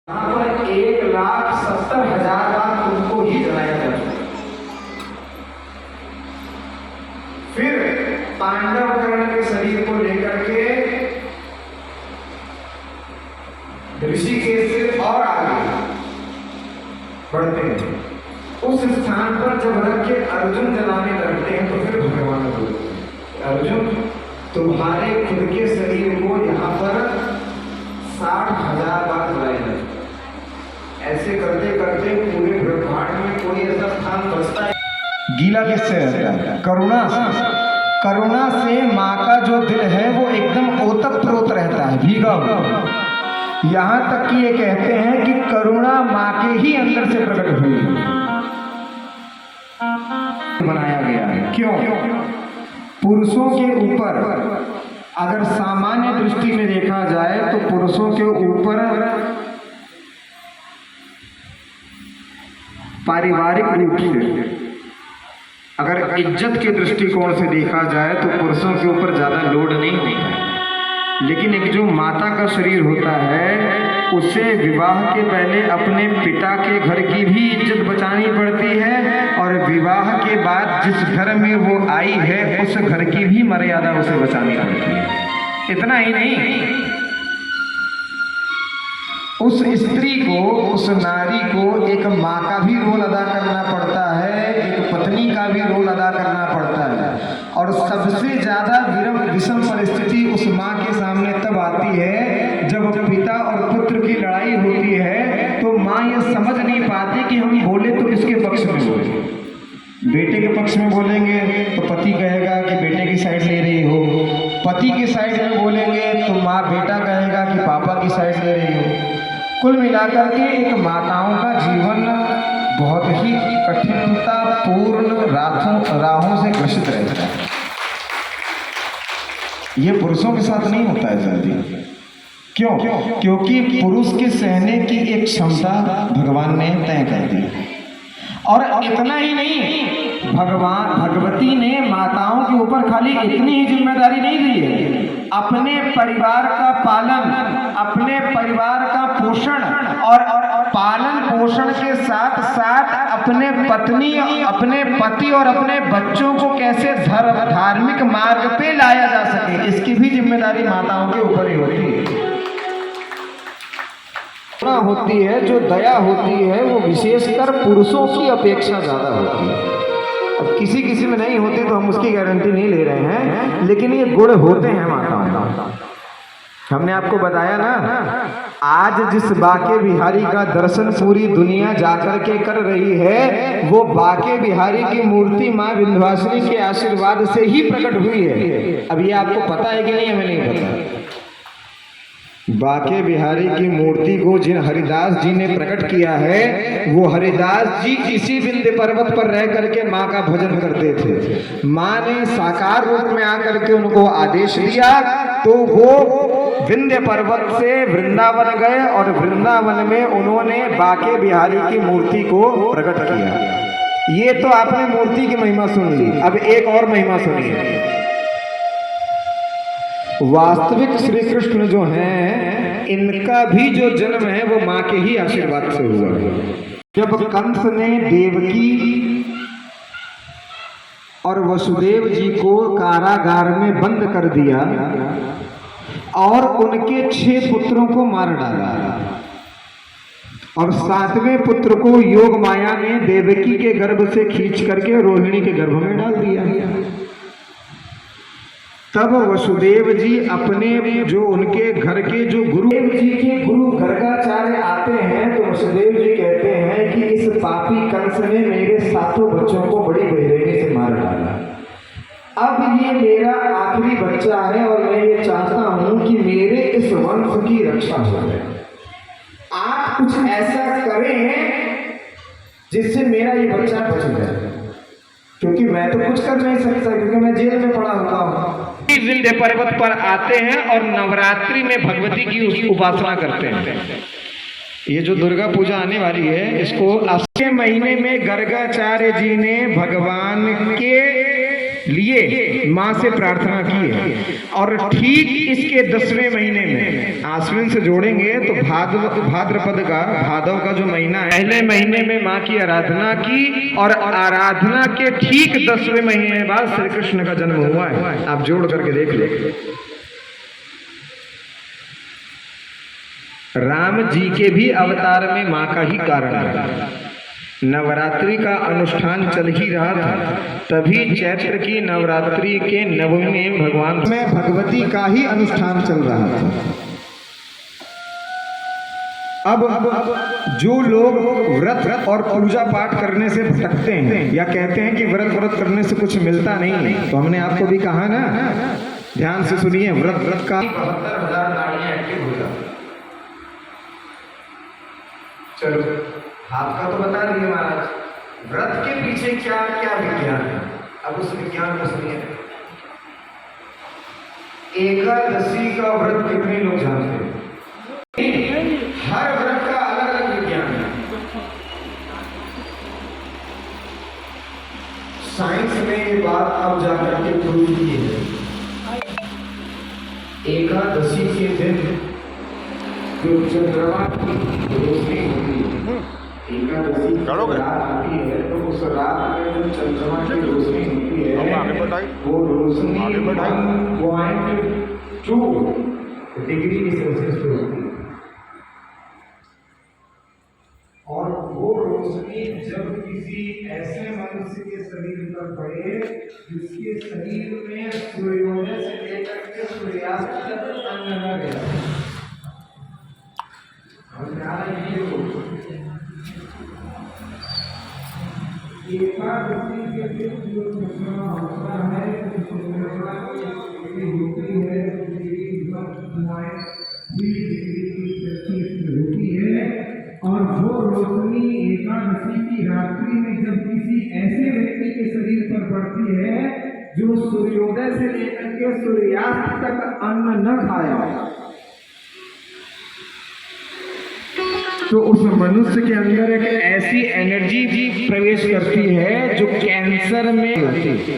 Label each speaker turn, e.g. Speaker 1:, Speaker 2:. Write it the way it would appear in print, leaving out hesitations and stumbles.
Speaker 1: यहाँ पर 1,70,000 बार तुमको ही जलाया जा चुका। फिर पांडव कर्ण के शरीर को लेकर के ऋषिकेश से और आगे बढ़ते हैं। उस स्थान पर जब रख के अर्जुन जलाने लगते हैं तो फिर भगवान बोलते हैं, अर्जुन तुम्हारे खुद के शरीर को यहाँ पर 60,000 बार जलाया जाए। ऐसे करते करते पूरे ब्रह्मांड में कोई ऐसा स्थान बचता है।
Speaker 2: गीला किससे रहता है? करुणा से। करुणा से माँ का जो दिल है वो एकदम ओतप्रोत रहता है, भीगा हुआ। यहाँ तक कि ये कहते हैं कि करुणा माँ के ही अंदर से प्रकट हुई बनाया गया है। क्यों? पुरुषों के ऊपर अगर सामान्य दृष्टि में देखा जाए तो पुरुषों के ऊपर पारिवारिक रूप से, अगर इज्जत के दृष्टिकोण से देखा जाए तो पुरुषों के ऊपर ज्यादा लोड नहीं होता है। लेकिन एक जो माता का शरीर होता है उसे विवाह के पहले अपने पिता के घर की भी इज्जत बचानी पड़ती है और विवाह के बाद जिस घर में वो आई है उस घर की भी मर्यादा उसे बचानी पड़ती है। इतना ही नहीं, उस स्त्री को, उस नारी को एक माँ का भी रोल अदा करना पड़ता है, एक पत्नी का भी रोल अदा करना पड़ता है। और सबसे ज्यादा विषम परिस्थिति उस माँ के सामने तब आती है जब पिता और पुत्र की लड़ाई होती है तो माँ ये समझ नहीं पाती कि हम बोले तो किसके पक्ष में बोले। बेटे के पक्ष में बोलेंगे तो पति कहेगा कि बेटे की साइड ले रही हो, पति की साइड में बोलेंगे तो माँ बेटा कहेगा कि पापा की साइड ले रही हो। कुल मिलाकर के एक माताओं का जीवन बहुत ही कठिनता पूर्ण राहों से ग्रसित रहता है। ये पुरुषों के साथ नहीं होता है जल्दी। क्यों? क्योंकि पुरुष के सहने की एक क्षमता भगवान ने तय कर दी। और इतना ही नहीं, भगवती ने माताओं के ऊपर खाली इतनी ही जिम्मेदारी नहीं दी है, अपने परिवार का पालन, अपने परिवार का पोषण और पालन पोषण के साथ साथ अपने पत्नी, अपने पति और अपने बच्चों को कैसे धार्मिक मार्ग पे लाया जा सके, इसकी भी जिम्मेदारी माताओं के ऊपर ही होती है। होती है जो दया होती है वो विशेषकर पुरुषों की अपेक्षा ज्यादा होती है। अब किसी किसी में नहीं होती तो हम उसकी गारंटी नहीं ले रहे हैं, लेकिन ये गुण होते हैं माताओं में। हमने आपको बताया ना, आज जिस बाके बिहारी का दर्शन पूरी दुनिया जाकर के कर रही है वो बाके बिहारी की मूर्ति माँ विंध्यवासिनी के आशीर्वाद से ही प्रकट हुई है। अब ये आपको पता है कि नहीं? हमें नहीं पता। बाके बिहारी की मूर्ति को जिन हरिदास जी ने प्रकट किया है वो हरिदास जी इसी विंध्य पर्वत पर रह करके माँ का भजन करते थे। माँ ने साकार रूप में आकर के उनको आदेश दिया तो वो विंध्य पर्वत से वृंदावन गए और वृंदावन में उन्होंने बाके बिहारी की मूर्ति को प्रकट किया। ये तो आपने मूर्ति की महिमा सुन ली, अब एक और महिमा सुनिए। वास्तविक श्री कृष्ण जो हैं इनका भी जो जन्म है वो माँ के ही आशीर्वाद से हुआ है। जब कंस ने देवकी और वसुदेव जी को कारागार में बंद कर दिया और उनके 6 पुत्रों को मार डाला और 7वें पुत्र को योग माया ने देवकी के गर्भ से खींच करके रोहिणी के गर्भ में डाल दिया। तब वसुदेव जी अपने जो उनके घर के जो गुरु जी के गुरु गर्गाचार्य आते हैं तो वसुदेव जी कहते हैं कि इस पापी कंस ने मेरे 7 बच्चों को बड़ी बेरहमी से मार डाला। अब ये मेरा आखिरी बच्चा है और मैं ये चाहता हूं कि मेरे इस वंश की रक्षा हो जाए। आप कुछ ऐसा करें जिससे मेरा ये बच्चा बच जाए, क्योंकि मैं तो कुछ कर नहीं सकता क्योंकि मैं जेल में पड़ा होता हूँ। विंध्य पर्वत पर आते हैं और नवरात्रि में भगवती की उपासना करते हैं। ये जो दुर्गा पूजा आने वाली है इसको 8वें महीने में गर्गाचार्य जी ने भगवान के
Speaker 1: लिए माँ से प्रार्थना की है। और ठीक इसके 10वें महीने में, आश्विन से जोड़ेंगे तो भाद्रपद का, भादव का जो महीना है, पहले महीने में माँ की आराधना की, और आराधना के ठीक 10वें महीने बाद श्री कृष्ण का जन्म हुआ है। आप जोड़ करके देख ले। राम जी के भी अवतार में माँ का ही कारण है। नवरात्रि का अनुष्ठान चल ही रहा था, तभी चैत्र की नवरात्रि के नवमी में भगवान
Speaker 2: में भगवती का ही अनुष्ठान चल रहा था। अब जो लोग व्रत और पूजा पाठ करने से भटकते हैं या कहते हैं कि व्रत करने से कुछ मिलता नहीं है, तो हमने आपको भी कहा ना, ध्यान से सुनिए, व्रत का 72,000 नाड़ियां एक्टिव हो जाती। चलो, आपका तो बता दिए महाराज, व्रत के पीछे क्या क्या विज्ञान है। अब उस विज्ञान को सुनिए। एकादशी का व्रत कितने लोग जानते हैं? हर व्रत का अलग अलग विज्ञान है। साइंस में ये बात अब जाकर के प्रूव की है। एकादशी के दिन जो चंद्रमा की रोशनी होती है, एकादशी की रात आती है, तो उस रात में जो चंद्रमा की रोशनी होती है, वो रोशनी 1.2 डिग्री सेल्सियस पे होती है। और वो रोशनी जब किसी ऐसे मनुष्य के शरीर पर पड़े जिसके शरीर में सूर्योदय से लेकर के सूर्यास्त तक अन्न न गया, एकादशी के दिन जो चंद्रमा होता है, होती है, और वो रोशनी एकादशी की रात्रि में जब किसी ऐसे व्यक्ति के शरीर पर पड़ती है जो सूर्योदय से लेकर के सूर्यास्त तक अन्न न खाया, तो उस मनुष्य के अंदर एक ऐसी एनर्जी प्रवेश करती है जो कैंसर में होती है।